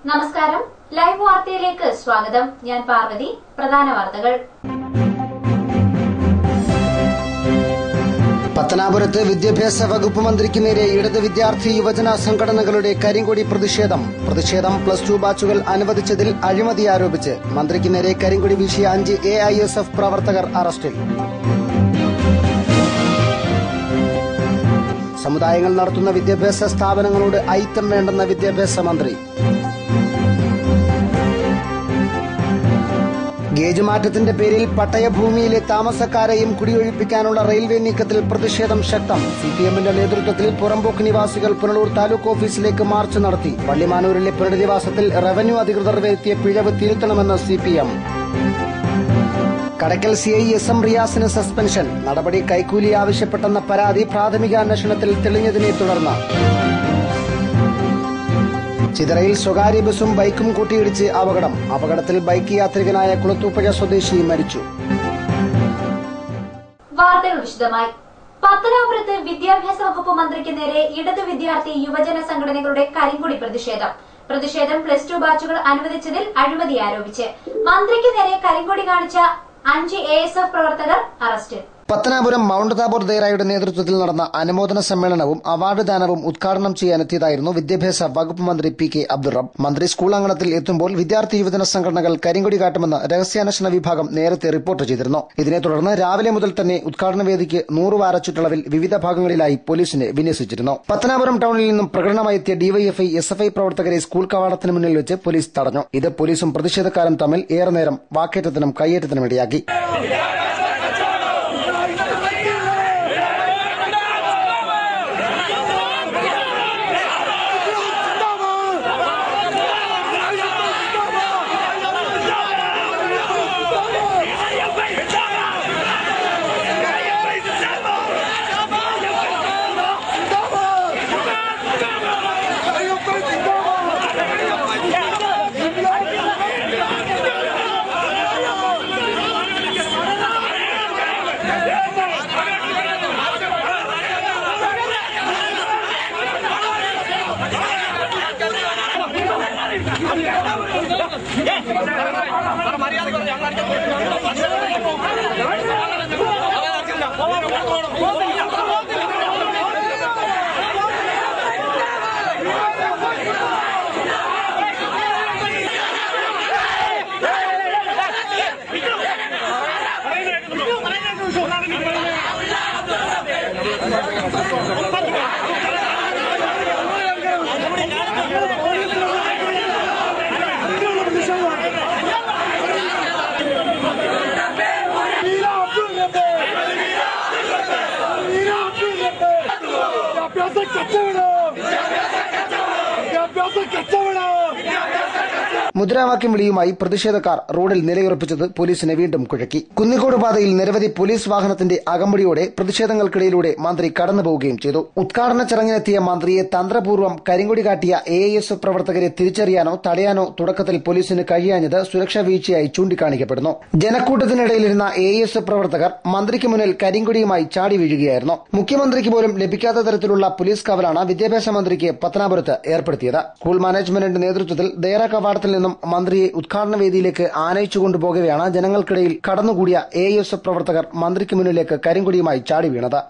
നമസ്കാരം, ലൈവ് വാർത്തയിലേക്ക് സ്വാഗതം. ഞാൻ പാർവതി. പ്രധാന വാർത്തകൾ. പത്തനാപുരത്ത് വിദ്യാഭ്യാസ വകുപ്പ് മന്ത്രിക്ക് നേരെ ഇടത് വിദ്യാർത്ഥി യുവജന സംഘടനകളുടെ കരിങ്കൊടി പ്രതിഷേധം. പ്ലസ് 2 ബാച്ചുകൾ അനുവദിച്ചതിൽ അഴിമതി ആരോപിച്ച് മന്ത്രിക്ക് നേരെ കരിങ്കൊടി വീശിയ 5 AISF പ്രവർത്തകർ അറസ്റ്റിൽ. സമുദായങ്ങൾ നടത്തുന്ന വിദ്യാഭ്യാസ സ്ഥാപനങ്ങളോട് ഐക്യം വേണ്ടെന്ന വിദ്യാഭ്യാസ മന്ത്രി. ഗേജ് മാറ്റത്തിന്റെ പേരിൽ പട്ടയഭൂമിയിലെ താമസക്കാരെയും കുടിയൊഴിപ്പിക്കാനുള്ള റെയിൽവേ നീക്കത്തിൽ പ്രതിഷേധം ശക്തം. CPMന്റെ നേതൃത്വത്തിൽ പുറമ്പോക്ക് നിവാസികൾ പുനലൂർ താലൂക്ക് ഓഫീസിലേക്ക് മാർച്ച് നടത്തി. വള്ളിമാനൂരിലെ പുനരധിവാസത്തിൽ റവന്യൂ അധികൃതർ വരുത്തിയ പിഴവ് തിരുത്തണമെന്ന് CPM. കടക്കൽ CI SM റിയാസിന് സസ്പെൻഷൻ. നടപടി കൈക്കൂലി ആവശ്യപ്പെട്ടെന്ന പരാതി പ്രാഥമിക അന്വേഷണത്തിൽ തെളിഞ്ഞതിനെ തുടർന്ന്. ചിതറയിൽ സ്വകാര്യ ബസും ബൈക്കും കൂട്ടിയിടിച്ച് അപകടത്തിൽ ബൈക്ക് യാത്രികനായ കുളത്തൂപ്പുഴ സ്വദേശി മരിച്ചു. വാർത്തകൾ വിശദമായി. പത്തനാപുരത്ത് വിദ്യാഭ്യാസ വകുപ്പ് മന്ത്രിക്ക് നേരെ ഇടത് വിദ്യാർത്ഥി യുവജന സംഘടനകളുടെ കരിങ്കൊടി പ്രതിഷേധം പ്ലസ് 2 ബാച്ചുകൾ അനുവദിച്ചതിൽ അഴിമതി ആരോപിച്ച് മന്ത്രിക്ക് നേരെ കരിങ്കൊടി കാണിച്ച 5 ASF പ്രവർത്തകർ അറസ്റ്റിൽ. പത്തനാപുരം മൌണ്ട് താബോർ ദേറായുടെ നേതൃത്വത്തിൽ നടന്ന അനുമോദന സമ്മേളനവും അവാർഡ് ദാനവും ഉദ്ഘാടനം ചെയ്യാനെത്തിയതായിരുന്നു വിദ്യാഭ്യാസ വകുപ്പ് മന്ത്രി PK അബ്ദുറബ്ബ്. മന്ത്രി സ്കൂൾ അങ്കണത്തിൽ എത്തുമ്പോൾ വിദ്യാർത്ഥി യുവജന സംഘടനകൾ കരിങ്കൊടി കാട്ടുമെന്ന് രഹസ്യാന്വേഷണ വിഭാഗം നേരത്തെ റിപ്പോർട്ട് ചെയ്തിരുന്നു. ഇതിനെ തുടർന്ന് രാവിലെ മുതൽ തന്നെ ഉദ്ഘാടന വേദിക്ക് 100 വാര ചുറ്റളവിൽ വിവിധ ഭാഗങ്ങളിലായി പോലീസിനെ വിന്യസിച്ചിരുന്നു. പത്തനാപുരം ടൌണിൽ നിന്നും പ്രകടനമായെത്തിയ DYFI SFI പ്രവർത്തകരെ സ്കൂൾ കവാടത്തിന് മുന്നിൽ വെച്ച് പോലീസ് തടഞ്ഞു. ഇത് പോലീസും പ്രതിഷേധക്കാരും തമ്മിൽ ഏറെ നേരം വാക്കേറ്റത്തിനും കയ്യേറ്റത്തിനും ഇടയാക്കി. മുദ്രാവാക്യം വിളിയുമായി പ്രതിഷേധക്കാർ റോഡിൽ നിലയുറപ്പിച്ചത് പോലീസിനെ വീണ്ടും കുഴക്കി. കുന്നിക്കോട് പാതയിൽ നിരവധി പോലീസ് വാഹനത്തിന്റെ അകമ്പടിയോടെ പ്രതിഷേധങ്ങൾക്കിടയിലൂടെ മന്ത്രി കടന്നുപോവുകയും ചെയ്തു. ഉദ്ഘാടന ചടങ്ങിനെത്തിയ മന്ത്രിയെ തന്ത്രപൂർവ്വം കരിങ്കൊടി കാട്ടിയ AISF പ്രവർത്തകരെ തിരിച്ചറിയാനോ തടയാനോ തുടക്കത്തിൽ പോലീസിന് കഴിയാഞ്ഞത് സുരക്ഷാ വീഴ്ചയായി ചൂണ്ടിക്കാണിക്കപ്പെടുന്നു. ജനക്കൂട്ടത്തിനിടയിലിരുന്ന AISF പ്രവർത്തകർ മന്ത്രിക്ക് മുന്നിൽ കരിങ്കൊടിയുമായി ചാടി വീഴുകയായിരുന്നു. മുഖ്യമന്ത്രിക്ക് പോലും ലഭിക്കാത്ത തരത്തിലുള്ള പോലീസ് കാവലാണ് വിദ്യാഭ്യാസ മന്ത്രിക്ക് പത്തനാപുരത്ത് ഏർപ്പെടുത്തിയത്. സ്കൂൾ മാനേജ്മെന്റിന്റെ നേതൃത്വത്തിൽ ദേറ കവാടത്തിൽ നിന്നും മന്ത്രിയെ ഉദ്ഘാടന വേദിയിലേക്ക് ആനയിച്ചു കൊണ്ടുപോകവെയാണ് ജനങ്ങൾക്കിടയിൽ കടന്നുകൂടിയ AISF പ്രവർത്തകർ മന്ത്രിക്ക് മുന്നിലേക്ക് കരിങ്കൊടിയുമായി ചാടി വീണത്.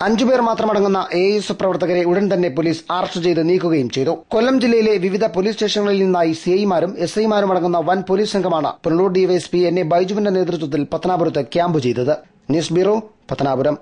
5 പേർ മാത്രമടങ്ങുന്ന AIS പ്രവർത്തകരെ ഉടൻ തന്നെ പോലീസ് അറസ്റ്റ് ചെയ്ത് നീക്കുകയും ചെയ്തു. കൊല്ലം ജില്ലയിലെ വിവിധ പോലീസ് സ്റ്റേഷനുകളിൽ നിന്നായി CI-മാരും SI-മാരും അടങ്ങുന്ന വൻ പോലീസ് സംഘമാണ് പുനലൂർ DYSP NA ബൈജുവിന്റെ നേതൃത്വത്തിൽ പത്തനാപുരത്ത് ക്യാമ്പ് ചെയ്തത്. News bureau, Pathanapuram.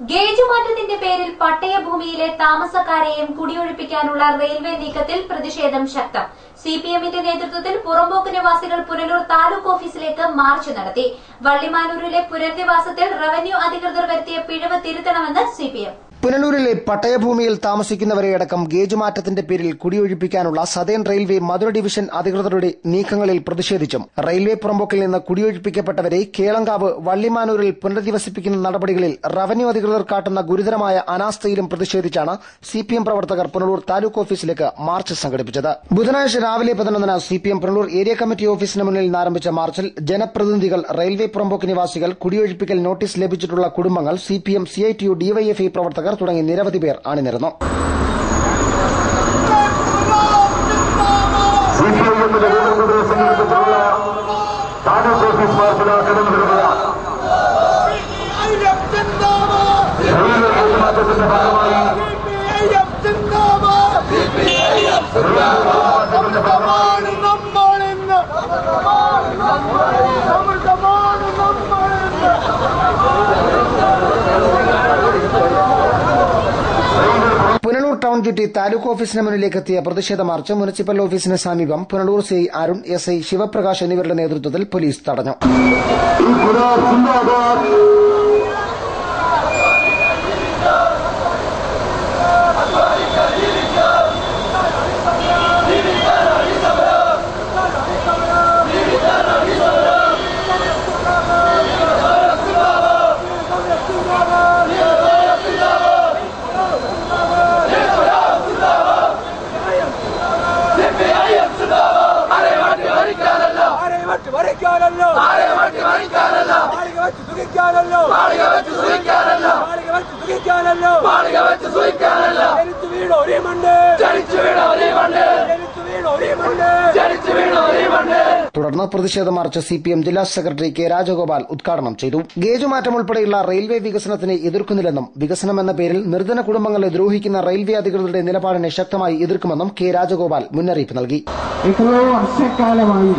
ഗേജ് മാറ്റത്തിന്റെ പേരിൽ പട്ടയഭൂമിയിലെ താമസക്കാരെയും കുടിയൊഴിപ്പിക്കാനുള്ള റെയിൽവേ നീക്കത്തിൽ പ്രതിഷേധം ശക്തം. CPM-ന്റെ നേതൃത്വത്തിൽ പുറമ്പോക്ക് നിവാസികൾ പുനലൂർ താലൂക്ക് ഓഫീസിലേക്ക് മാർച്ച് നടത്തി. വള്ളിമാനൂരിലെ പുനരധിവാസത്തിൽ റവന്യൂ അധികൃതർ വരുത്തിയ പിഴവ് തിരുത്തണമെന്ന് CPM. പുനലൂരിലെ പട്ടയഭൂമിയിൽ താമസിക്കുന്നവരെയടക്കം ഗേജ് മാറ്റത്തിന്റെ പേരിൽ കുടിയൊഴിപ്പിക്കാനുള്ള സതേൺ റെയിൽവേ മധുര ഡിവിഷൻ അധികൃതരുടെ നീക്കങ്ങളിൽ പ്രതിഷേധിച്ചും റെയിൽവേ പുറമ്പോക്കിൽ നിന്ന് കുടിയൊഴിപ്പിക്കപ്പെട്ടവരെ കേളങ്കാവ്, വള്ളിമാനൂരിൽ പുനരധിവസിപ്പിക്കുന്ന നടപടികളിൽ റവന്യൂ അധികൃതർ കാട്ടുന്ന ഗുരുതരമായ അനാസ്ഥയിലും പ്രതിഷേധിച്ചാണ് CPM പ്രവർത്തകർ പുനലൂർ താലൂക്ക് ഓഫീസിലേക്ക് മാർച്ച് സംഘടിപ്പിച്ചത്. ബുധനാഴ്ച രാവിലെ 11-ന് CPM പുനലൂർ ഏരിയ കമ്മിറ്റി ഓഫീസിന് മുന്നിൽ നിന്ന് ആരംഭിച്ച മാർച്ചിൽ ജനപ്രതിനിധികൾ, റെയിൽവേ പുറമ്പോക്ക് നിവാസികൾ, കുടിയൊഴിപ്പിക്കൽ നോട്ടീസ് ലഭിച്ചിട്ടുള്ള കുടുംബങ്ങൾ, CPM, CITU, DYFI പ്രവർത്തകർ തുടങ്ങി നിരവധി പേർ അണിനിരന്നു. പുനലൂർ ടൌൺ ചുറ്റി താലൂക്ക് ഓഫീസിന് മുന്നിലേക്ക് എത്തിയ പ്രതിഷേധ മാർച്ച് മുനിസിപ്പൽ ഓഫീസിന് സമീപം പുനലൂർ CI അരുൺ, SI ശിവപ്രകാശ് എന്നിവരുടെ നേതൃത്വത്തിൽ പോലീസ് തടഞ്ഞു. തുടർന്ന് പ്രതിഷേധ മാർച്ച് CPM ജില്ലാ സെക്രട്ടറി K രാജഗോപാൽ ഉദ്ഘാടനം ചെയ്തു. ഗേജ് മാറ്റം ഉൾപ്പെടെയുള്ള റെയിൽവേ വികസനത്തിനെ എതിർക്കുന്നില്ലെന്നും വികസനം എന്ന പേരിൽ നിർധന കുടുംബങ്ങളെ ദ്രോഹിക്കുന്ന റെയിൽവേ അധികൃതരുടെ നിലപാടിനെ ശക്തമായി എതിർക്കുമെന്നും K രാജഗോപാൽ മുന്നറിയിപ്പ് നൽകി. എത്രയോ വർഷക്കാലമായി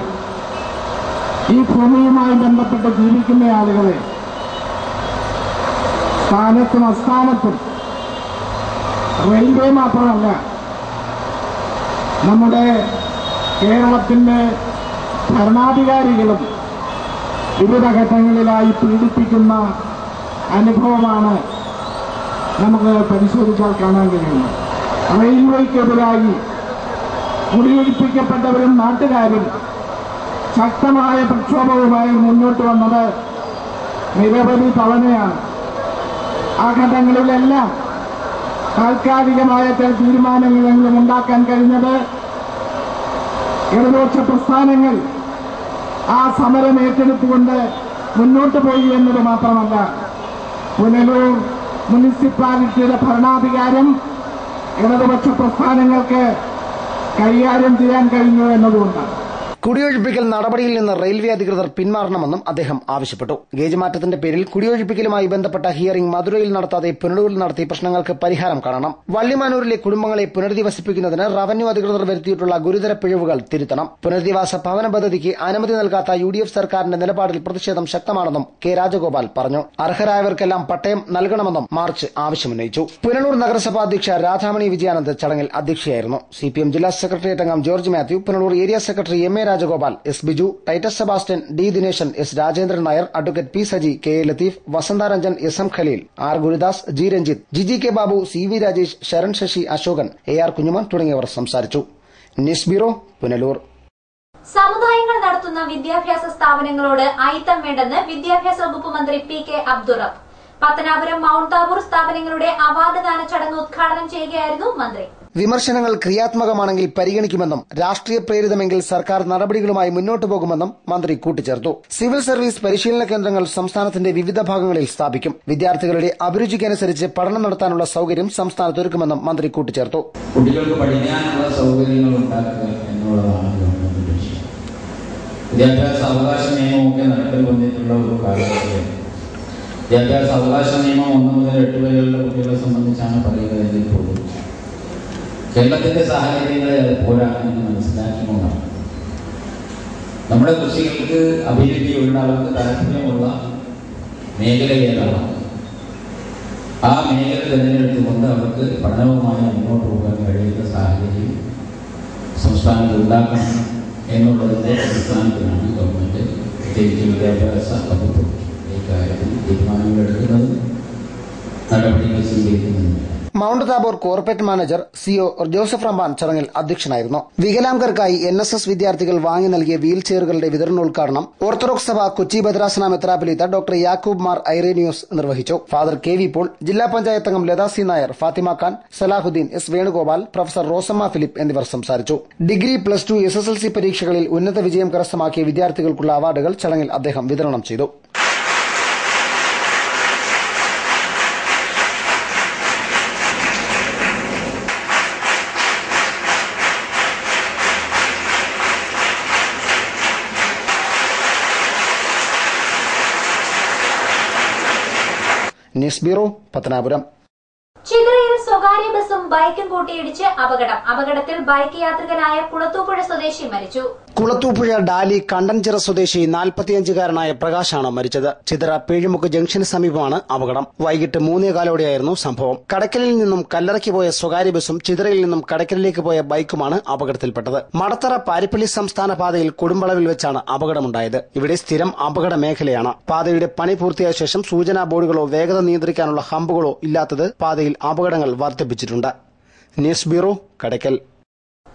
ഈ ഭൂമിയുമായി ബന്ധപ്പെട്ട് ജീവിക്കുന്ന ആളുകളെ സ്ഥാനത്തും അസ്ഥാനത്തും റെയിൽവേ മാത്രമല്ല നമ്മുടെ കേരളത്തിന്റെ ഭരണാധികാരികളും വിവിധ ഘട്ടങ്ങളിലായി പീഡിപ്പിക്കുന്ന അനുഭവമാണ് നമുക്ക് പരിശോധിച്ചാൽ കാണാൻ കഴിയുന്നത്. റെയിൽവേക്കെതിരായി കുടിയൊഴിപ്പിക്കപ്പെട്ടവരും നാട്ടുകാരും ശക്തമായ പ്രക്ഷോഭവുമായി മുന്നോട്ട് വന്നത് നിരവധി തവണയാണ്. ആ ഘട്ടങ്ങളിലെല്ലാം താൽക്കാലികമായ ചില തീരുമാനങ്ങളെങ്കിലും ഉണ്ടാക്കാൻ കഴിഞ്ഞത് ഇടതുപക്ഷ പ്രസ്ഥാനങ്ങൾ ആ സമരം ഏറ്റെടുത്തുകൊണ്ട് മുന്നോട്ട് പോയി എന്നത് മാത്രമല്ല, പുനലൂർ മുനിസിപ്പാലിറ്റിയുടെ ഭരണാധികാരം ഇടതുപക്ഷ പ്രസ്ഥാനങ്ങൾക്ക് കൈകാര്യം ചെയ്യാൻ കഴിഞ്ഞു എന്നതുകൊണ്ടാണ്. കുടിയൊഴിപ്പിക്കൽ നടപടിയിൽ നിന്ന് റെയിൽവേ അധികൃതർ പിന്മാറണമെന്നും അദ്ദേഹം ആവശ്യപ്പെട്ടു. ഗേജ് മാറ്റത്തിന്റെ പേരിൽ കുടിയൊഴിപ്പിക്കലുമായി ബന്ധപ്പെട്ട ഹിയറിംഗ് മധുരയിൽ നടത്താതെ പുനലൂരിൽ നടത്തി പ്രശ്നങ്ങൾക്ക് പരിഹാരം കാണണം. വള്ളിമാനൂരിലെ കുടുംബങ്ങളെ പുനരധിവസിപ്പിക്കുന്നതിന് റവന്യൂ അധികൃതർ വരുത്തിയിട്ടുള്ള ഗുരുതര പിഴവുകൾ തിരുത്തണം. പുനരധിവാസ ഭവന പദ്ധതിക്ക് അനുമതി നൽകാത്ത UDF സർക്കാരിന്റെ നിലപാടിൽ പ്രതിഷേധം ശക്തമാണെന്നും K രാജഗോപാൽ പറഞ്ഞു. അർഹരായവർക്കെല്ലാം പട്ടയം നൽകണമെന്നും മാർച്ച് ആവശ്യമുന്നയിച്ചു. പുനലൂർ നഗരസഭാ അധ്യക്ഷ രാധാമണി വിജയാനന്ദ് ചടങ്ങിൽ അധ്യക്ഷയായിരുന്നു. CPM ജില്ലാ സെക്രട്ടേറിയറ്റ് അംഗം George Mathew, Punalur area secretary MA Rajagopal, S Biju, Titus Sebastian, D Dineshan, S Rajendran Nair, advocate P Saji, KA Latheef, Vasantharanjan, SM Khaleel, R Gurudas, G Ranjith, GK Babu, CV Rajesh, Sharan Sasi, Ashokan, AR Kunjumon തുടങ്ങിയവർ സംസാരിച്ചു. News bureau, Punalur. സമുദായങ്ങൾ നടത്തുന്ന വിദ്യാഭ്യാസ സ്ഥാപനങ്ങളോട് അയിത്തം വേണ്ടെന്ന് വിദ്യാഭ്യാസ വകുപ്പ് മന്ത്രി PK അബ്ദുറബ്. പത്തനാപുരം മൌണ്ട് താബൂർ സ്ഥാപനങ്ങളുടെ അവാർഡ് ദാന ചടങ്ങ് ഉദ്ഘാടനം ചെയ്യുകയായിരുന്നു മന്ത്രി. വിമർശനങ്ങൾ ക്രിയാത്മകമാണെങ്കിൽ പരിഗണിക്കുമെന്നും രാഷ്ട്രീയ പ്രേരിതമെങ്കിൽ സർക്കാർ നടപടികളുമായി മുന്നോട്ടു പോകുമെന്നും മന്ത്രി കൂട്ടിച്ചേർത്തു. സിവിൽ സർവീസ് പരിശീലന കേന്ദ്രങ്ങൾ സംസ്ഥാനത്തിന്റെ വിവിധ ഭാഗങ്ങളിൽ സ്ഥാപിക്കും. വിദ്യാർത്ഥികളുടെ അഭിരുചിക്കനുസരിച്ച് പഠനം നടത്താനുള്ള സൌകര്യം സംസ്ഥാനത്ത് ഒരുക്കുമെന്നും മന്ത്രി കൂട്ടിച്ചേർത്തു. കുട്ടികൾക്ക് പഠിക്കാനുള്ള സൗകര്യങ്ങൾ ഉണ്ടാക്കുക എന്നുള്ളതാണ് ഗവൺമെന്റ് ലക്ഷ്യം. വിദ്യാഭ്യാസ അവകാശ നിയമമൊക്കെ നടപ്പിൽ വന്നിട്ടുള്ള ഒരു കാലഘട്ടത്തിൽ വിദ്യാഭ്യാസ അവകാശ നിയമം 1 മുതൽ 8 വരെയുള്ള കുട്ടികളെ സംബന്ധിച്ചാണ് പറയുന്നതെങ്കിൽ പോലും കേരളത്തിന്റെ സാഹചര്യങ്ങളെ അത് പോരാ എന്ന് മനസ്സിലാക്കിക്കൊണ്ടാണ് നമ്മുടെ കുട്ടികൾക്ക് അഭിരുചിയുള്ള അവർക്ക് താല്പര്യമുള്ള മേഖല ഏതാണ് ആ മേഖല തിരഞ്ഞെടുത്തുകൊണ്ട് അവർക്ക് പഠനവുമായി മുന്നോട്ട് പോകാൻ കഴിയുന്ന സാഹചര്യം സംസ്ഥാനത്ത് ഉണ്ടാക്കണം എന്നുള്ളതിൻ്റെ അടിസ്ഥാനത്തിലാണ് ഗവൺമെൻറ് പ്രത്യേകിച്ച് വിദ്യാഭ്യാസ വകുപ്പ് ഈ കാര്യത്തിൽ തീരുമാനങ്ങളെടുക്കുന്നത് നടപടികൾ സ്വീകരിക്കുന്നുണ്ട്. Mount Tabor corporate manager CO Joseph Ramban ചടങ്ങിൽ അധ്യക്ഷനായിരുന്നു. വികലാംഗർക്കായി NSS വിദ്യാർത്ഥികൾ വാങ്ങി നൽകിയ വീൽ ചെയറുകളുടെ വിതരണോദ്ഘാടനം ഓർത്തഡോക്സ് സഭ കൊച്ചി ഭദ്രാസന മെത്രാപ്പൊലീത്ത ഡോക്ടർ യാക്കൂബ് മാർ ഐറേനിയോസ് നിർവഹിച്ചു. ഫാദർ KV പോൾ, ജില്ലാ പഞ്ചായത്ത് അംഗം Latha C Nair, Fathima Khan, Salahuddin, S Venugopal, professor Rosamma Philip എന്നിവർ സംസാരിച്ചു. ഡിഗ്രി, +2, SSLC പരീക്ഷകളിൽ ഉന്നത വിജയം കരസ്ഥമാക്കിയ വിദ്യാർത്ഥികൾക്കുള്ള അവാർഡുകൾ ചടങ്ങിൽ അദ്ദേഹം വിതരണം ചെയ്തു. News bureau, Pathanapuram. ചിതറയിൽ സ്വകാര്യ ബസും ബൈക്കും കൂട്ടിയിടിച്ച് അപകടത്തിൽ ബൈക്ക് യാത്രികനായ കുളത്തൂപ്പുഴ സ്വദേശി മരിച്ചു. കുളത്തൂപ്പുഴ ഡാലി കണ്ടൻചിറ സ്വദേശി 45-കാരനായ പ്രകാശാണ് മരിച്ചത്. ചിതറ പേഴുമുക്ക് ജംഗ്ഷന് സമീപമാണ് അപകടം. വൈകിട്ട് 3:15ഓടെയായിരുന്നു സംഭവം. കടക്കലിൽ നിന്നും കല്ലറയ്ക്ക് പോയ സ്വകാര്യ ബസും ചിതറയിൽ നിന്നും കടക്കലിലേക്ക് പോയ ബൈക്കുമാണ് അപകടത്തിൽപ്പെട്ടത്. മടത്തറ പാരിപ്പള്ളി സംസ്ഥാന പാതയിൽ കൊടുമ്പളവിൽ വെച്ചാണ് അപകടമുണ്ടായത്. ഇവിടെ സ്ഥിരം അപകട മേഖലയാണ്. പാതയുടെ പണി പൂർത്തിയായ ശേഷം സൂചനാ ബോർഡുകളോ വേഗത നിയന്ത്രിക്കാനുള്ള ഹമ്പുകളോ ഇല്ലാത്തത് പാതയിൽ അപകടങ്ങൾ വർദ്ധിപ്പിച്ചിട്ടുണ്ട്. ന്യൂസ് ബ്യൂറോ, കടക്കൽ.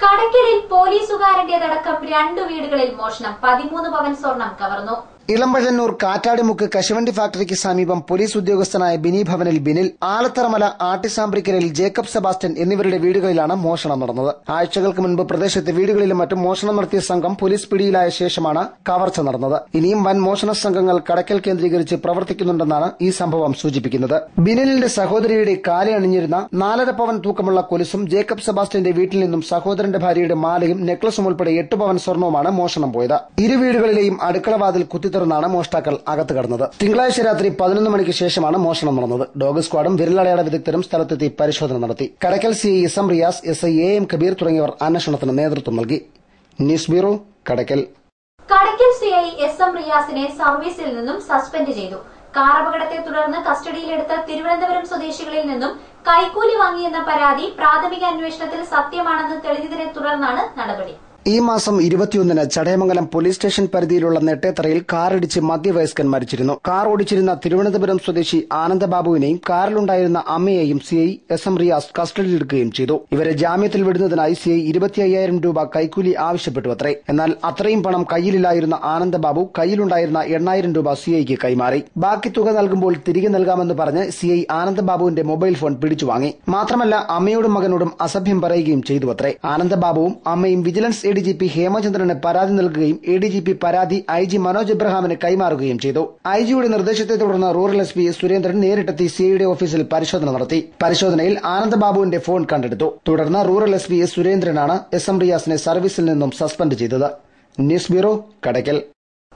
കടക്കലിൽ പോലീസുകാരന്റേതടക്കം 2 വീടുകളിൽ മോഷണം. 13 പവൻ സ്വർണം കവർന്നു. ഇളമ്പഴന്നൂർ കാറ്റാടിമുക്ക് കശുവണ്ടി ഫാക്ടറിക്ക് സമീപം പോലീസ് ഉദ്യോഗസ്ഥനായ ബിനി ഭവനിൽ ബിനിൽ, ആലത്തറമല ആട്ടിസാമ്പ്രിക്കലിൽ ജേക്കബ് സെബാസ്റ്റ്യൻ എന്നിവരുടെ വീടുകളിലാണ് മോഷണം നടന്നത്. ആഴ്ചകൾക്ക് മുൻപ് പ്രദേശത്തെ വീടുകളിലും മറ്റും മോഷണം നടത്തിയ സംഘം പോലീസ് പിടിയിലായ ശേഷമാണ് കവർച്ച നടന്നത്. ഇനിയും വൻ മോഷണ സംഘങ്ങൾ കടക്കൽ കേന്ദ്രീകരിച്ച് പ്രവർത്തിക്കുന്നുണ്ടെന്നാണ് ഈ സംഭവം സൂചിപ്പിക്കുന്നത്. ബിനിലിന്റെ സഹോദരിയുടെ കാലി അണിഞ്ഞിരുന്ന 4.5 പവൻ തൂക്കമുള്ള കൊലുസും ജേക്കബ് സെബാസ്റ്റ്യന്റെ വീട്ടിൽ നിന്നും സഹോദരന്റെ ഭാര്യയുടെ മാലയും നെക്ലസും ഉൾപ്പെടെ 8 പവൻ സ്വർണവുമാണ് മോഷണം പോയത്. ഇരു വീടുകളിലെയും അടുക്കളവാതിൽ കുത്തി തുറന്നാണ് മോഷ്ടാക്കൾ അകത്ത് കടന്നത്. തിങ്കളാഴ്ച രാത്രി 11 മണിക്ക് ശേഷമാണ് മോഷണം നടന്നത്. ഡോഗ് സ്ക്വാഡും വിരലടയാള വിദഗ്ധരും സ്ഥലത്തെത്തി പരിശോധന നടത്തി. കടക്കൽ CI SM Riyas, SI AM Kabir തുടങ്ങിയവർ അന്വേഷണത്തിന് നേതൃത്വം നൽകി. ന്യൂസ് ബ്യൂറോ, കടക്കൽ. കടക്കൽ CI SM റിയാസിനെ സർവീസിൽ നിന്നും സസ്പെൻഡ് ചെയ്തു. കാർ അപകടത്തെ തുടർന്ന് കസ്റ്റഡിയിലെടുത്ത തിരുവനന്തപുരം സ്വദേശികളിൽ നിന്നും കൈക്കൂലി വാങ്ങിയെന്ന പരാതി പ്രാഥമിക അന്വേഷണത്തിൽ സത്യമാണെന്ന് തെളിഞ്ഞതിനെ തുടർന്നാണ് നടപടി. ഈ മാസം 21-ന് ചടയമംഗലം പോലീസ് സ്റ്റേഷൻ പരിധിയിലുള്ള നെട്ടേത്തറയിൽ കാറിടിച്ച് മധ്യവയസ്കൻ മരിച്ചിരുന്നു. കാർ ഓടിച്ചിരുന്ന തിരുവനന്തപുരം സ്വദേശി ആനന്ദബാബുവിനെയും കാറിലുണ്ടായിരുന്ന അമ്മയെയും CI SM റിയാസ് കസ്റ്റഡിയിലെടുക്കുകയും ചെയ്തു. ഇവരെ ജാമ്യത്തിൽ വിടുന്നതിനായി CI 25,000 രൂപ കൈക്കൂലി ആവശ്യപ്പെട്ടുവത്രേ. എന്നാൽ അത്രയും പണം കയ്യിലില്ലായിരുന്ന ആനന്ദബാബു കയ്യിലുണ്ടായിരുന്ന 8,000 രൂപ CIക്ക് കൈമാറി. ബാക്കി തുക നൽകുമ്പോൾ തിരികെ നൽകാമെന്ന് പറഞ്ഞ് CI ആനന്ദബാബുവിന്റെ മൊബൈൽ ഫോൺ പിടിച്ചുവാങ്ങി. മാത്രമല്ല അമ്മയോടും മകനോടും അസഭ്യം പറയുകയും ചെയ്തുവത്രേ. ആനന്ദബാബുവും അമ്മയും വിജിലൻസ് ADGP ഹേമചന്ദ്രന് പരാതി നൽകുകയും ADGP പരാതി IG മനോജ് എബ്രഹാമിന് കൈമാറുകയും ചെയ്തു. IGയുടെ നിർദ്ദേശത്തെ തുടർന്ന് റൂറൽ SP സുരേന്ദ്രൻ നേരിട്ടെത്തി CIയുടെ ഓഫീസിൽ പരിശോധന നടത്തി. പരിശോധനയിൽ ആനന്ദബാബുവിന്റെ ഫോൺ കണ്ടെടുത്തു. തുടർന്ന് റൂറൽ SP സുരേന്ദ്രനാണ് SM റിയാസിനെ സർവീസിൽ നിന്നും സസ്പെൻഡ് ചെയ്തത്. ന്യൂസ് ബ്യൂറോ, കടക്കൽ.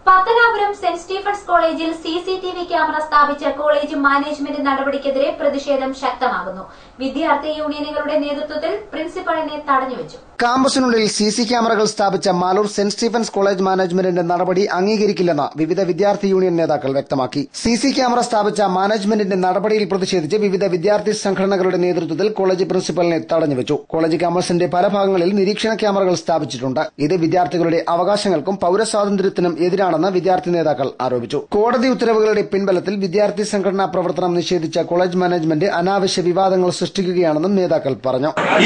പത്തനാപുരം സെന്റ് സ്റ്റീഫൻസ് കോളേജിൽ CCTV ക്യാമറ സ്ഥാപിച്ച കോളേജ് മാനേജ്മെന്റ് നടപടിക്കെതിരെ പ്രതിഷേധം ശക്തമാകുന്നു. വിദ്യാർത്ഥി യൂണിയനുകളുടെ നേതൃത്വത്തിൽ പ്രിൻസിപ്പലിനെ തടഞ്ഞുവച്ചു. കാമ്പസിനുള്ളിൽ CC ക്യാമറകൾ സ്ഥാപിച്ച മാലൂർ സെന്റ് സ്റ്റീഫൻസ് കോളേജ് മാനേജ്മെന്റിന്റെ നടപടി അംഗീകരിക്കില്ലെന്ന് വിവിധ വിദ്യാർത്ഥി യൂണിയൻ നേതാക്കൾ വ്യക്തമാക്കി. CC ക്യാമറ സ്ഥാപിച്ച മാനേജ്മെന്റിന്റെ നടപടിയിൽ പ്രതിഷേധിച്ച് വിവിധ വിദ്യാർത്ഥി സംഘടനകളുടെ നേതൃത്വത്തിൽ കോളേജ് പ്രിൻസിപ്പലിനെ തടഞ്ഞുവച്ചു. കോളേജ് ക്യാമ്പസിന്റെ പല ഭാഗങ്ങളിൽ നിരീക്ഷണ ക്യാമറകൾ സ്ഥാപിച്ചിട്ടുണ്ട്. ഇത് വിദ്യാർത്ഥികളുടെ അവകാശങ്ങൾക്കും പൌരസ്വാതന്ത്ര്യത്തിനും എതിരാണെന്ന് വിദ്യാർത്ഥി നേതാക്കൾ ആരോപിച്ചു. കോടതി ഉത്തരവുകളുടെ പിൻബലത്തിൽ വിദ്യാർത്ഥി സംഘടനാ പ്രവർത്തനം നിഷേധിച്ച കോളേജ് മാനേജ്മെന്റ് അനാവശ്യ വിവാദങ്ങൾ സൃഷ്ടിക്കുകയാണെന്നും നേതാക്കൾ പറഞ്ഞു. ഈ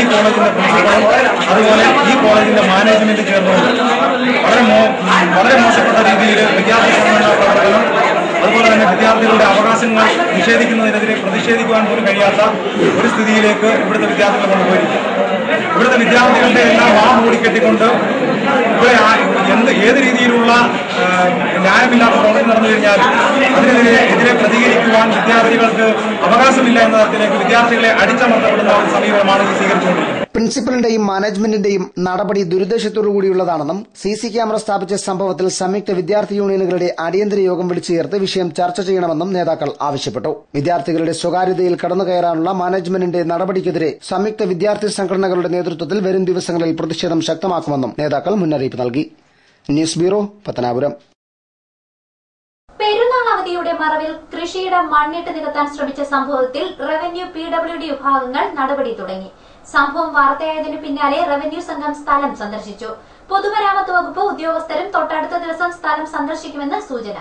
കോളേജിന്റെ മാനേജ്മെന്റ് ചേർന്നുകൊണ്ട് വളരെ മോശപ്പെട്ട രീതിയിൽ വിദ്യാർത്ഥി സംഘടനാ പ്രവർത്തനം, അതുപോലെ തന്നെ വിദ്യാർത്ഥികളുടെ അവകാശങ്ങൾ നിഷേധിക്കുന്നതിനെതിരെ പ്രതിഷേധിക്കുവാൻ പോലും കഴിയാത്ത ഒരു സ്ഥിതിയിലേക്ക് ഇവിടുത്തെ വിദ്യാർത്ഥികൾ കൊണ്ടുപോയിരിക്കും. ഇവിടുത്തെ വിദ്യാർത്ഥികളുടെ എല്ലാം മൂടിക്കെട്ടിക്കൊണ്ട് ഇവിടെ ഏത് രീതിയിലുള്ള ന്യായമില്ലാത്ത തെറ്റ് നടന്നു കഴിഞ്ഞാൽ അതിനെതിരെ പ്രതികരിക്കുവാൻ വിദ്യാർത്ഥികൾക്ക് അവകാശമില്ല എന്ന തരത്തിലേക്ക് വിദ്യാർത്ഥികളെ അടിച്ചമർത്തപ്പെടുന്ന ഒരു സമീപനമാണ് സ്വീകരിച്ചുകൊണ്ടിരിക്കുന്നത്. പ്രിൻസിപ്പലിന്റെയും മാനേജ്മെന്റിന്റെയും നടപടി ദുരുദ്ദേശത്തോടുകൂടിയുള്ളതാണെന്നും CC ക്യാമറ സ്ഥാപിച്ച സംഭവത്തിൽ സംയുക്ത വിദ്യാർത്ഥി യൂണിയനുകളുടെ അടിയന്തര യോഗം വിളിച്ചു ചേർത്ത് വിഷയം ചർച്ച ചെയ്യണമെന്നും നേതാക്കൾ ആവശ്യപ്പെട്ടു. വിദ്യാർത്ഥികളുടെ സ്വകാര്യതയിൽ കടന്നുകയറാനുള്ള മാനേജ്മെന്റിന്റെ നടപടിക്കെതിരെ സംയുക്ത വിദ്യാർത്ഥി സംഘടനകളുടെ നേതൃത്വത്തിൽ വരും ദിവസങ്ങളിൽ പ്രതിഷേധം ശക്തമാക്കുമെന്നും നേതാക്കൾ മുന്നറിയിപ്പ് നൽകി. News bureau, Pathanapuram. പെരുന്നാൾ അവധിയുടെ മറവിൽ കൃഷിയിടം മണ്ണിട്ട് നികത്താൻ ശ്രമിച്ച സംഭവത്തിൽ റവന്യൂ PWD വിഭാഗങ്ങൾ നടപടി തുടങ്ങി. സംഭവം വാർത്തയായതിനു പിന്നാലെ റവന്യൂ സംഘം സ്ഥലം സന്ദർശിച്ചു. പൊതുമരാമത്ത് വകുപ്പ് ഉദ്യോഗസ്ഥരും തൊട്ടടുത്ത ദിവസം സ്ഥലം സന്ദർശിക്കുമെന്ന് സൂചന.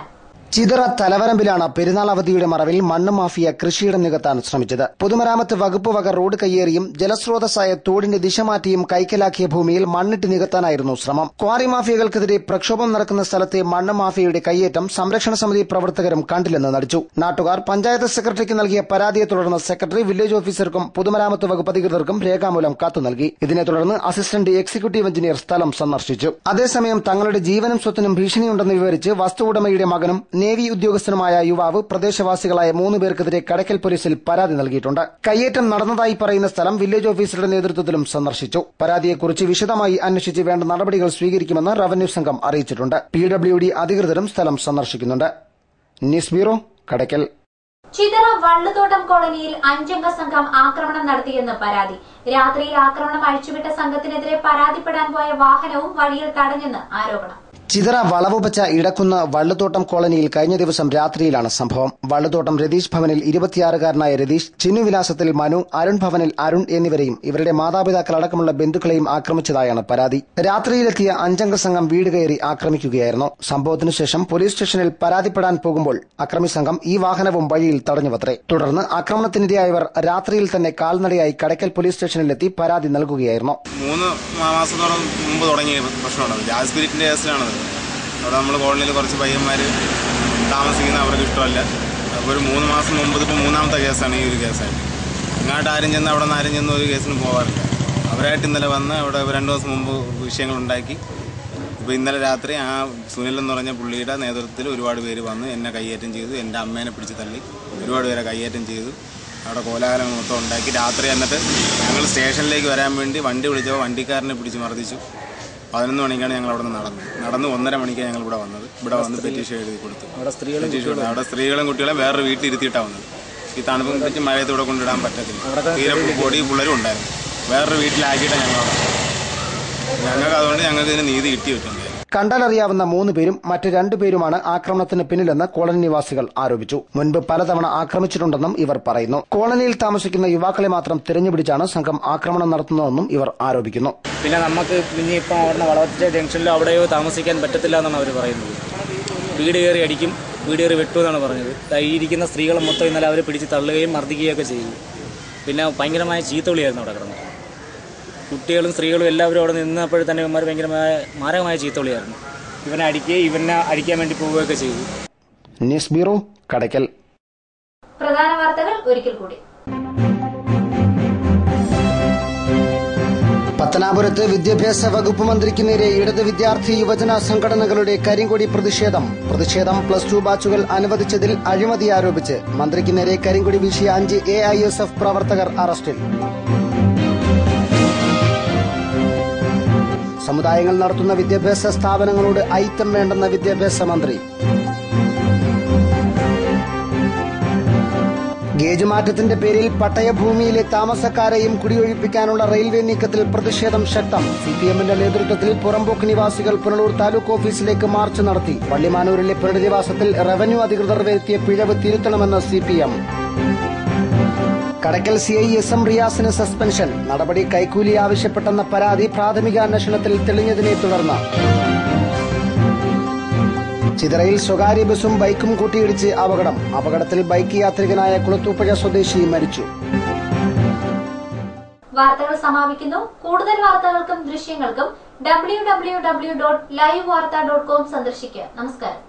ചിതറ തലവരമ്പിലാണ് പെരുന്നാൾ അവധിയുടെ മറവിൽ മണ്ണ് മാഫിയ കൃഷിയിടം നികത്താൻ ശ്രമിച്ചത്. പൊതുമരാമത്ത് വകുപ്പ് വക റോഡ് കയ്യേറിയും ജലസ്രോതസ്സായ തോടിന്റെ ദിശ മാറ്റിയും കൈക്കലാക്കിയ ഭൂമിയിൽ മണ്ണിട്ട് നികത്താനായിരുന്നു ശ്രമം. ക്വാറി മാഫിയകൾക്കെതിരെ പ്രക്ഷോഭം നടക്കുന്ന സ്ഥലത്തെ മണ്ണ് മാഫിയയുടെ കയ്യേറ്റം സംരക്ഷണ സമിതി പ്രവർത്തകരും കണ്ടില്ലെന്ന് നടിച്ചു. നാട്ടുകാർ പഞ്ചായത്ത് സെക്രട്ടറിക്ക് നൽകിയ പരാതിയെ തുടർന്ന് സെക്രട്ടറി വില്ലേജ് ഓഫീസർക്കും പൊതുമരാമത്ത് വകുപ്പ് അധികൃതർക്കും രേഖാമൂലം കത്ത് നൽകി. ഇതിനെ തുടർന്ന് അസിസ്റ്റന്റ് എക്സിക്യൂട്ടീവ് എഞ്ചിനീയർ സ്ഥലം സന്ദർശിച്ചു. അതേസമയം തങ്ങളുടെ ജീവനും സ്വത്തിനും ഭീഷണിയുണ്ടെന്ന് വിവരിച്ച് വസ്തു ഉടമയുടെ മകനും നേവി ഉദ്യോഗസ്ഥനുമായ യുവാവ് പ്രദേശവാസികളായ 3 പേർക്കെതിരെ കടയ്ക്കൽ പോലീസിൽ പരാതി നൽകിയിട്ടുണ്ട്. കയ്യേറ്റം നടന്നതായി പറയുന്ന സ്ഥലം വില്ലേജ് ഓഫീസറുടെ നേതൃത്വത്തിലും സന്ദർശിച്ചു. പരാതിയെക്കുറിച്ച് വിശദമായി അന്വേഷിച്ച് വേണ്ട നടപടികൾ സ്വീകരിക്കുമെന്ന് റവന്യൂ സംഘം അറിയിച്ചിട്ടുണ്ട്. PWD അധികൃതരും സ്ഥലം സന്ദർശിക്കുന്നുണ്ട്. News bureau, Kadakkal. ചിതറ വള്ളുതോട്ടം കോളനിയിൽ 5-അംഗ സംഘം ആക്രമണം നടത്തിയെന്ന് പരാതി. രാത്രിയിൽ ആക്രമണം അഴിച്ചുവിട്ട സംഘത്തിനെതിരെ പരാതിപ്പെടാൻ പോയ വാഹനവും വഴിയിൽ തടഞ്ഞെന്ന് ആരോപണം. ചിതറ വളവുപച്ച ഇടക്കുന്ന് വള്ളുതോട്ടം കോളനിയിൽ കഴിഞ്ഞ ദിവസം രാത്രിയിലാണ് സംഭവം. വള്ളുതോട്ടം രതീഷ് ഭവനിൽ 26-കാരനായ രതീഷ്, ചിന്നുവിലാസത്തിൽ മനു, അരുൺ ഭവനിൽ അരുൺ എന്നിവരെയും ഇവരുടെ മാതാപിതാക്കളടക്കമുള്ള ബന്ധുക്കളെയും ആക്രമിച്ചതായാണ് പരാതി. രാത്രിയിലെത്തിയ 5-അംഗ സംഘം വീട് കയറി ആക്രമിക്കുകയായിരുന്നു. സംഭവത്തിനു ശേഷം പോലീസ് സ്റ്റേഷനിൽ പരാതിപ്പെടാൻ പോകുമ്പോൾ അക്രമി സംഘം ഈ വാഹനവും വഴിയിൽ തടഞ്ഞുവത്രേ. തുടർന്ന് ആക്രമണത്തിനിരയായവർ രാത്രിയിൽ തന്നെ കാൽനടയായി കടയ്ക്കൽ പോലീസ് സ്റ്റേഷനിലെത്തി പരാതി നൽകുകയായിരുന്നു. 3 മാസത്തോളം മുമ്പ് തുടങ്ങിയ പ്രശ്നമാണ്. ജാസ്പിരിറ്റിന്റെ കേസിലാണ്. അവിടെ നമ്മൾ കോളനിയിൽ കുറച്ച് പയ്യന്മാർ താമസിക്കുന്ന അവർക്ക് ഇഷ്ടമല്ല. അപ്പോൾ ഒരു 3 മാസം മുമ്പ്, ഇതിപ്പോൾ 3ാമത്തെ കേസാണ് ഈ ഒരു കേസായിട്ട്. ഇങ്ങോട്ട് ആരും ചെന്ന് അവിടെ നിന്ന് ആരും ചെന്ന് ഒരു കേസിന് പോകാറില്ല. അവരായിട്ട് ഇന്നലെ വന്ന് അവിടെ 2 ദിവസം മുമ്പ് വിഷയങ്ങളുണ്ടാക്കി. ഇപ്പോൾ ഇന്നലെ രാത്രി ആ സുനിൽ എന്ന് പറഞ്ഞ പുള്ളിയുടെ നേതൃത്വത്തിൽ ഒരുപാട് പേര് വന്ന് എന്നെ കയ്യേറ്റം ചെയ്തു. എൻ്റെ അമ്മേനെ പിടിച്ച് തള്ളി ഒരുപാട് പേരെ കയ്യേറ്റം ചെയ്തു. അവിടെ കോലാഹലം മൊത്തം ഉണ്ടാക്കി. രാത്രി എന്നിട്ട് ഞങ്ങൾ സ്റ്റേഷനിലേക്ക് വരാൻ വേണ്ടി വണ്ടി വിളിച്ചപ്പോൾ വണ്ടിക്കാരനെ പിടിച്ച് മർദ്ദിച്ചു. 11 മണിക്കാണ് ഞങ്ങൾ അവിടെ നിന്ന് നടന്ന് 1:30 മണിക്കാണ് ഞങ്ങൾ ഇവിടെ വന്നത്. ഇവിടെ വന്ന് പെറ്റീഷൻ എഴുതി കൊടുത്തു. അവിടെ സ്ത്രീകളും കുട്ടികളെ വേറൊരു വീട്ടിൽ ഇരുത്തിയിട്ടാണ് വന്നത്. ഈ തണുപ്പും പറ്റി മഴയത്ത് ഇവിടെ കൊണ്ടിടാൻ പറ്റത്തില്ല. തീരെ പൊടി പിള്ളേരും ഉണ്ടായിരുന്നു. വേറൊരു വീട്ടിലാക്കിയിട്ടാണ് ഞങ്ങൾക്ക് അതുകൊണ്ട് ഞങ്ങൾക്ക് ഇതിന് നീതി കിട്ടിയിട്ടുണ്ട്. കണ്ടാലറിയാവുന്ന 3 പേരും മറ്റ് 2 പേരുമാണ് ആക്രമണത്തിന് പിന്നിലെന്ന് കോളനി നിവാസികൾ ആരോപിച്ചു. മുൻപ് പലതവണ ആക്രമിച്ചിട്ടുണ്ടെന്നും ഇവർ പറയുന്നു. കോളനിയിൽ താമസിക്കുന്ന യുവാക്കളെ മാത്രം തിരഞ്ഞുപിടിച്ചാണ് സംഘം ആക്രമണം നടത്തുന്നതെന്നും ഇവർ ആരോപിക്കുന്നു. പിന്നെ നമുക്ക് ഇനിയിപ്പോൾ അവിടെ വളർച്ച ജംഗ്ഷനിൽ അവിടെയോ താമസിക്കാൻ പറ്റത്തില്ല എന്നാണ് അവർ പറയുന്നത്. വീട് കയറി അടിക്കും, വീട് കയറി വെട്ടുമെന്നാണ് പറഞ്ഞത്. ഈ ഇരിക്കുന്ന സ്ത്രീകളെ മൊത്തം ഇന്നലെ അവർ പിടിച്ച് തള്ളുകയും മർദ്ദിക്കുകയൊക്കെ ചെയ്തു. പിന്നെ ഭയങ്കരമായ ചീത്തവിളിയായിരുന്നു അവിടെ കിടന്നത്. കുട്ടികളും സ്ത്രീകളും എല്ലാവരും അവിടെ നിന്നപ്പോഴും തന്നെ ഇവന്മാർ മാരകമായ ചീത്തവിളിയായിരുന്നു. ഇവനെ അടിക്കാൻ വേണ്ടി പോവുകയൊക്കെ ചെയ്തു. News bureau, Kadakkal. പ്രധാന വാർത്തകൾ ഒരിക്കൽ കൂടി. പത്തനാപുരത്ത് വിദ്യാഭ്യാസ വകുപ്പ് മന്ത്രിക്ക് നേരെ ഇടത് വിദ്യാർത്ഥി യുവജന സംഘടനകളുടെ കരിങ്കൊടി പ്രതിഷേധം. +2 ബാച്ചുകൾ അനുവദിച്ചതിൽ അഴിമതി ആരോപിച്ച് മന്ത്രിക്ക് നേരെ കരിങ്കൊടി വീശിയ 5 AISF പ്രവർത്തകർ അറസ്റ്റിൽ. സമുദായങ്ങൾ നടത്തുന്ന വിദ്യാഭ്യാസ സ്ഥാപനങ്ങളോട് ഐക്യം വേണ്ടെന്ന വിദ്യാഭ്യാസ മന്ത്രി. ഗേജ് മാറ്റത്തിന്റെ പേരിൽ പട്ടയഭൂമിയിലെ താമസക്കാരെയും കുടിയൊഴിപ്പിക്കാനുള്ള റെയിൽവേ നീക്കത്തിൽ പ്രതിഷേധം ശക്തം. CPMന്റെ നേതൃത്വത്തിൽ പുറമ്പോക്ക് നിവാസികൾ പുനലൂർ താലൂക്ക് ഓഫീസിലേക്ക് മാർച്ച് നടത്തി. വള്ളിമാനൂരിലെ പുനരധിവാസത്തിൽ റവന്യൂ അധികൃതർ വരുത്തിയ പിഴവ് തിരുത്തണമെന്ന് CPM. കടയ്ക്കൽ CI SM റിയാസിന് സസ്പെൻഷൻ. നടപടി കൈക്കൂലി ആവശ്യപ്പെട്ടെന്ന പരാതി പ്രാഥമിക അന്വേഷണത്തിൽ തെളിഞ്ഞതിനെ തുടർന്ന്. ചിതറയിൽ സ്വകാര്യ ബസും ബൈക്കും കൂട്ടിയിടിച്ച് അപകടത്തിൽ ബൈക്ക് യാത്രികനായ കുളത്തൂപ്പുഴ സ്വദേശി മരിച്ചു. വാർത്തകൾ സമാപിക്കുന്നു. കൂടുതൽ വാർത്തകൾക്കും ദൃശ്യങ്ങൾക്കും www.livevarta.com സന്ദർശിക്കുക. നമസ്കാരം.